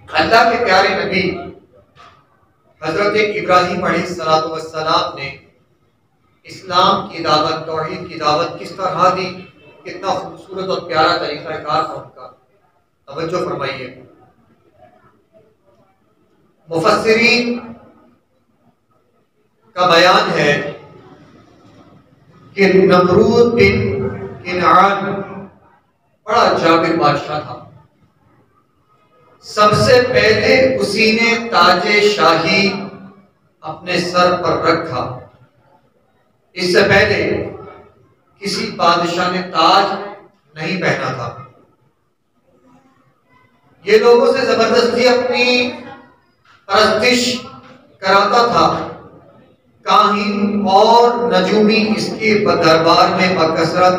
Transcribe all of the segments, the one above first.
अल्लाह के प्यारे नबी हजरत इब्राहीम अलैहिस्सलाम ने इस्लाम की दावत, तौहीद की दावत किस तरह दी, कितना खूबसूरत और प्यारा तरीका कार था उनका। तवज्जो फरमाइए। मुफस्सिरीन का बयान है कि नमरूद बिन किनान बड़ा जाबिर बादशाह था। सबसे पहले उसी ने ताजे शाही अपने सर पर रखा। इससे पहले किसी बादशाह ने ताज नहीं पहना था। ये लोगों से जबरदस्ती अपनी परस्तिश कराता था। काहिन और नजूमी इसके दरबार में बकसरत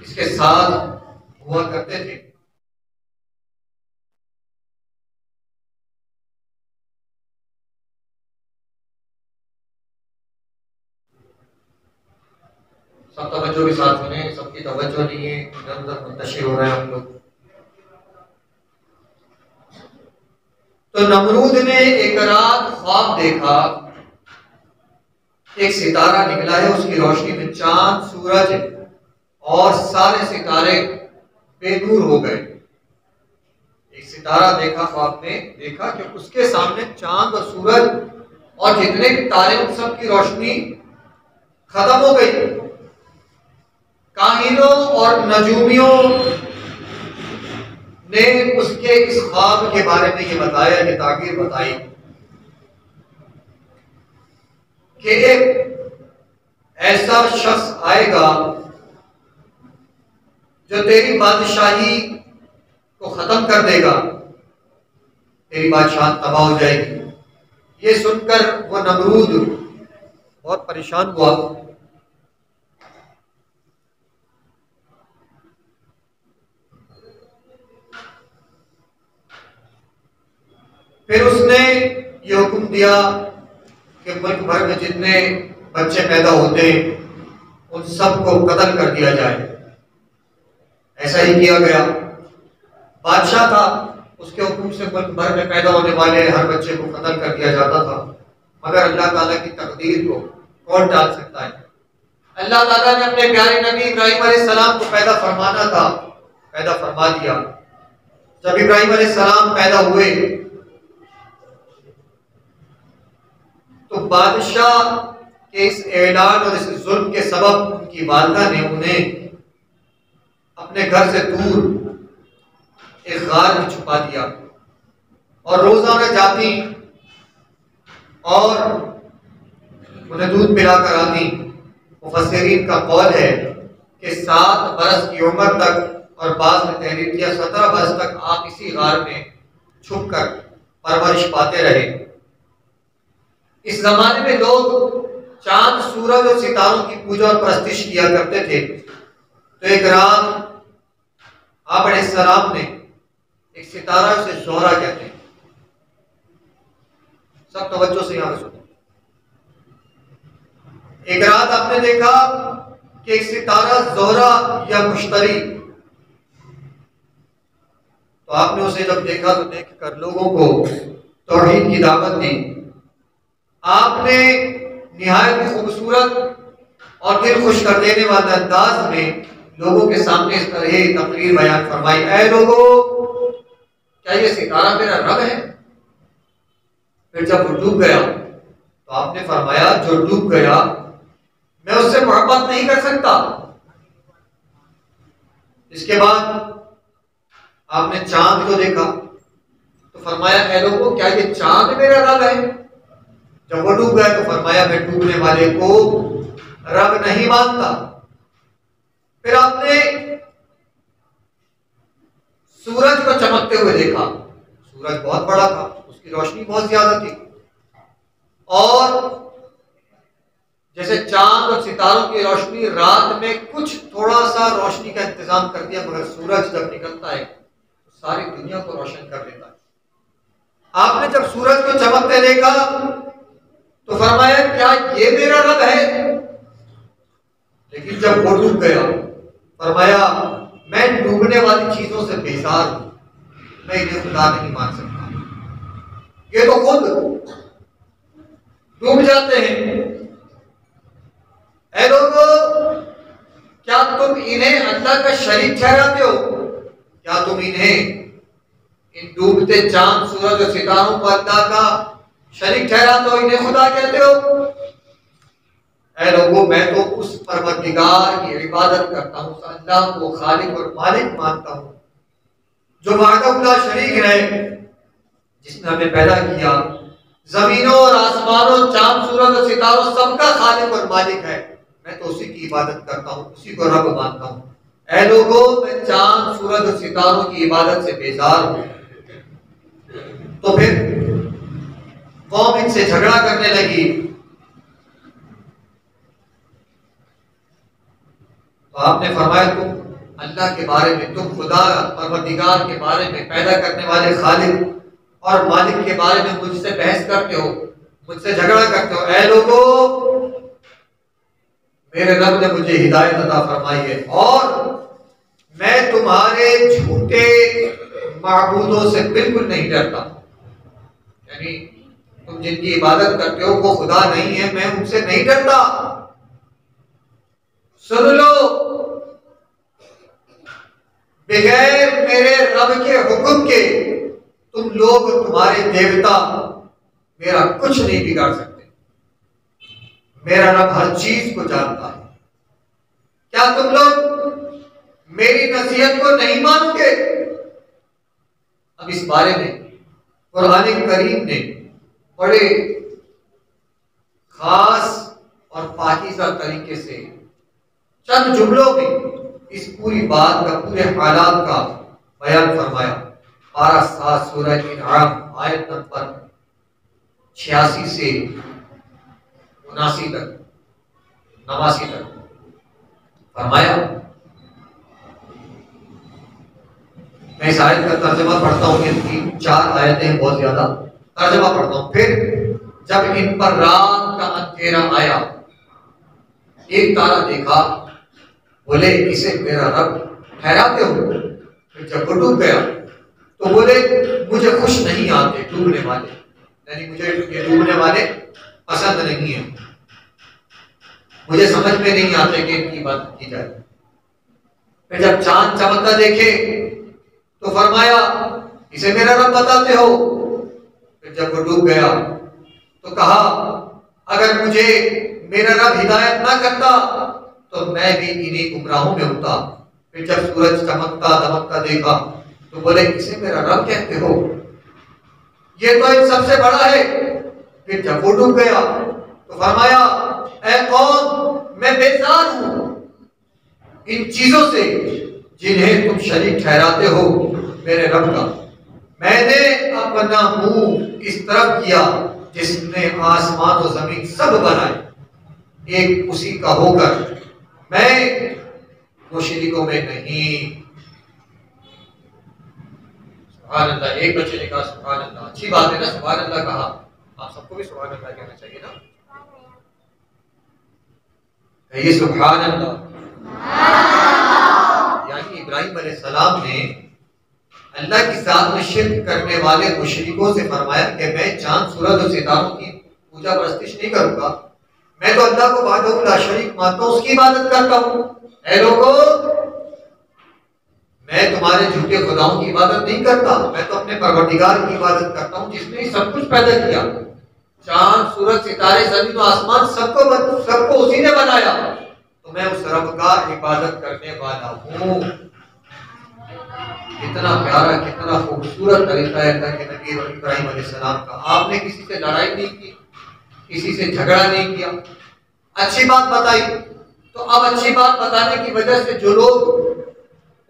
इसके साथ हुआ करते थे। सब तवज्जो के साथ सुने, सबकी तवज्जो नहीं है, इधर उधर मुंतशिर हो रहे हैं हम लोग। तो नमरूद ने एक रात ख्वाब देखा, एक सितारा निकला है, उसकी रोशनी में चांद, सूरज और सारे सितारे बेनूर हो गए। एक सितारा देखा ख्वाब में, देखा कि उसके सामने चांद और सूरज और जितने भी तारे उन सब की रोशनी खत्म हो गई। काहिनों और नजूमियों ने उसके इस ख्वाब के बारे में ये बताया, ये ताकीर बताई कि एक ऐसा शख्स आएगा जो तेरी बादशाही को खत्म कर देगा, तेरी बादशाह तबाह हो जाएगी। ये सुनकर वो नमरूद बहुत परेशान हुआ। फिर उसने ये हुक्म दिया कि मुल्क भर में जितने बच्चे पैदा होते हैं उन सबको कत्ल कर दिया जाए। ऐसा ही किया गया। बादशाह था, उसके हुक्म से मुल्क भर में पैदा होने वाले हर बच्चे को कत्ल कर दिया जाता था। मगर अल्लाह ताला की तकदीर को कौन टाल सकता है। अल्लाह ताला ने अपने प्यारे नबी इब्राहीम अलैहिस्सलाम को पैदा फरमाना था, पैदा फरमा दिया। जब इब्राहीम अलैहिस्सलाम पैदा हुए तो बादशाह के इस ऐलान और इस जुल्म के सबब उनकी वालिदा ने उन्हें अपने घर से दूर एक गार में छुपा दिया और रोजाना जाती और उन्हें दूध पिलाकर आती। मुफस्सिरीन का कौल है कि 7 बरस की उम्र तक और बाद में तहरीर किया 17 बरस तक आप इसी गार में छुपकर परवरिश पाते रहे। इस जमाने में लोग चांद, सूरज और सितारों की पूजा और परस्तिश किया करते थे। तो एक रात आप अलैहिस्सलाम ने एक सितारा से ज़ोहरा कहते हैं, सब तवज्जो से यहां सुनो। एक रात आपने देखा कि एक सितारा ज़ोहरा या मुश्तरी, तो आपने उसे जब देखा तो देखकर लोगों को तौहीद की दावत दी। आपने निहायत खूबसूरत और दिल खुश कर देने वाले अंदाज में लोगों के सामने इस तरह तकरीर बयान फरमाई, ऐ लोगों, क्या ये सितारा मेरा रब है? फिर जब वो डूब गया तो आपने फरमाया, जो डूब गया मैं उससे मोहब्बत नहीं कर सकता। इसके बाद आपने चांद को देखा तो फरमाया, ऐ लोगों, क्या ये चांद मेरा रब है? जब वो डूब गया तो फरमाया, मैं डूबने वाले को रब नहीं मानता। फिर आपने सूरज को चमकते हुए देखा। सूरज बहुत बड़ा था, उसकी रोशनी बहुत ज्यादा थी और जैसे चांद और सितारों की रोशनी रात में कुछ थोड़ा सा रोशनी का इंतजाम कर दिया, मगर सूरज जब निकलता है तो सारी दुनिया को रोशन कर देता है। आपने जब सूरज को चमकते देखा तो फरमाया, क्या ये मेरा रब है? लेकिन जब वो डूब गया फरमाया, मैं डूबने वाली चीजों से बेजार हूं। मैं इन्हें खुदा नहीं मान सकता। ये तो खुद डूब जाते हैं। ऐ लोगों, क्या तुम इन्हें अल्लाह का शरीक ठहराते हो? क्या तुम इन्हें, इन डूबते चांद सूरज और सितारों को अल्लाह का शरीक ठहराते हो, इन्हें खुदा कहते हो? ऐ लोगों, मैं तो उस परवरदिगार की इबादत करता हूँ, अल्लाह को खालिक और मालिक मानता हूँ, जो वाहदहुल्ला शरीक है, जिसने हमें पैदा किया, जमीनों और आसमानों, चांद सूरज और सितारों सबका खालिक और मालिक है। मैं तो उसी की इबादत करता हूँ, उसी को रब मानता हूँ। ऐ लोगों, मैं चांद सूरज और सितारों की इबादत से बेजार हूँ। तो फिर कौम इनसे झगड़ा करने लगी। तो आपने फरमाया, तुम अल्लाह के बारे में, तुम खुदा परवरदिगार के बारे में, पैदा करने वाले खालिक और मालिक के बारे में मुझसे बहस करते हो, मुझसे झगड़ा करते हो। ऐ लोगों, मेरे रब ने मुझे हिदायत अता फरमाई है और मैं तुम्हारे झूठे माबूदों से बिल्कुल नहीं डरता। यानी तुम जिनकी इबादत करते हो वो खुदा नहीं है, मैं उनसे नहीं डरता। सुन लो, बगैर मेरे रब के हुक्म के तुम लोग और तुम्हारे देवता मेरा कुछ नहीं बिगाड़ सकते। मेरा रब हर चीज को जानता है। क्या तुम लोग मेरी नसीहत को नहीं मानोगे? अब इस बारे में कुरान करीम ने बड़े खास और पाकीज़ा तरीके से चंद जुमलों में इस पूरी बात का, पूरे हालात का बयान फरमाया। 12 सूरह इनआम आयत नंबर 86 से 79 तक, 89 तक फरमाया। मैं इस आयत का तर्जमा पढ़ता हूँ, ये 3-4 आयतें बहुत ज्यादा, तर्जमा पढ़ता हूँ। फिर जब इन पर रात का अंधेरा आया, एक तारा देखा, बोले इसे मेरा रब ठहराते हो। फिर जब वो डूब गया तो बोले मुझे खुश नहीं आते डूबने वाले, यानी मुझे ये डूबने वाले पसंद नहीं है, मुझे समझ में नहीं आते कि इनकी बात की जाए। फिर जब चांद चमकता देखे तो फरमाया इसे मेरा रब बताते हो। फिर जब वो डूब गया तो कहा अगर मुझे मेरा रब हिदायत ना करता तो मैं भी इन्हीं गुमराहों में होता। फिर जब सूरज चमकता दमकता देखा तो बोले इसे मेरा रब कहते हो, ये तो इन सबसे बड़ा है। फिर जब वो डूब गया तो फरमाया ऐ कौम, मैं बेजार हूं इन चीजों से जिन्हें तुम शरीक ठहराते हो मेरे रब का। मैंने अपना मुंह इस तरफ किया जिसने आसमान और जमीन सब बनाए, एक उसी का होकर मैं मुशरिकों में नहीं। सुभान अल्लाह। एक बच्चे ने कहा सुभान अल्लाह, अच्छी बात है ना, सुभान अल्लाह कहा, आप सबको भी सुभान अल्लाह कहना चाहिए ना। कहिए सुभान अल्लाह। यानी इब्राहिम अलैहिस्सलाम ने अल्लाह की जात में शिर्क करने वाले मुशरिकों से फरमाया कि मैं चांद सूरज और सितारों की पूजा परस्तिश नहीं करूंगा, मैं तो अल्लाह को वाहदहुल्ला शरीक मानता हूं, उसकी इबादत करता हूं। ऐ लोगों, मैं तुम्हारे झूठे खुदाओं की इबादत नहीं करता, मैं तो अपने परवरदिगार की इबादत करता हूं जिसने सब कुछ पैदा किया, चांद सूरज सितारे जमीन आसमान सबको उसी ने बनाया, तो मैं उस रब का इबादत करने वाला हूं। कितना प्यारा, कितना खूबसूरत तरीका है अल्लाह के नबी इब्राहिम अलैहिस्सलाम का। आपने किसी से लड़ाई नहीं की, किसी से झगड़ा नहीं किया, अच्छी बात बताई। तो अब अच्छी बात बताने की वजह से जो लोग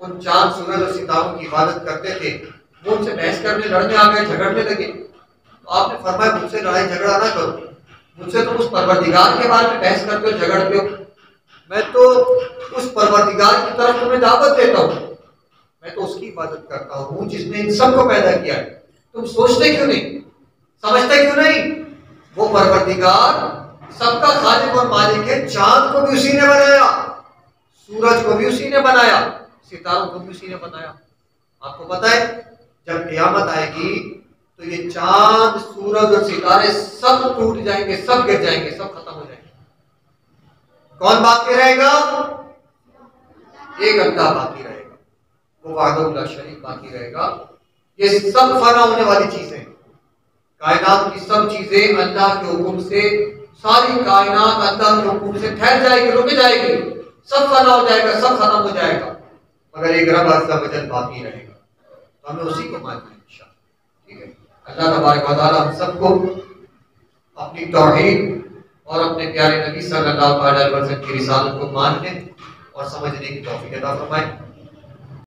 उन चांद सूरज और सितारों की इबादत करते थे वो उनसे बहस करने, लड़ने आ गए, झगड़ने लगे। तो आपने फरमाया मुझसे लड़ाई झगड़ा ना करो, मुझसे तुम उस परवरदिगार के बारे में बहस करते हो, झगड़ते हो, मैं तो उस परवरदिगार की तरफ तुम्हें दावत देता हूँ, मैं तो उसकी इबादत करता हूँ जिसने इन सबको पैदा किया है। तुम सोचते क्यों नहीं, समझते क्यों नहीं? वो परवरदिगार सबका खालिक और मालिक है। चांद को भी उसी ने बनाया, सूरज को भी उसी ने बनाया, सितारों को भी उसी ने बनाया। आपको पता है जब क़यामत आएगी तो ये चांद, सूरज और सितारे सब टूट जाएंगे, सब गिर जाएंगे, सब खत्म हो जाएंगे। कौन बाकी रहेगा? एक अल्लाह बाकी रहेगा, वो वहदहू ला शरीक बाकी रहेगा। ये सब फना होने वाली चीजें, कायनात की सब चीजें अल्लाह के हुक्म से, सारी कायनात अल्लाह के हुक्म से ठहर जाएगी, रुक जाएगी, सब फना हो जाएगा, सब खत्म हो जाएगा, मगर एक रब अज़्ज़ व जल बाकी रहेगा। तो हमें उसी को मानना है इंशाअल्लाह। ठीक है, अल्लाह तबारक व तआला हम सबको अपनी तौहीद और अपने प्यारे नबी सल्लल्लाहु अलैहि वसल्लम की रिसालत को मानने और समझने की तौफीक अता फरमाए।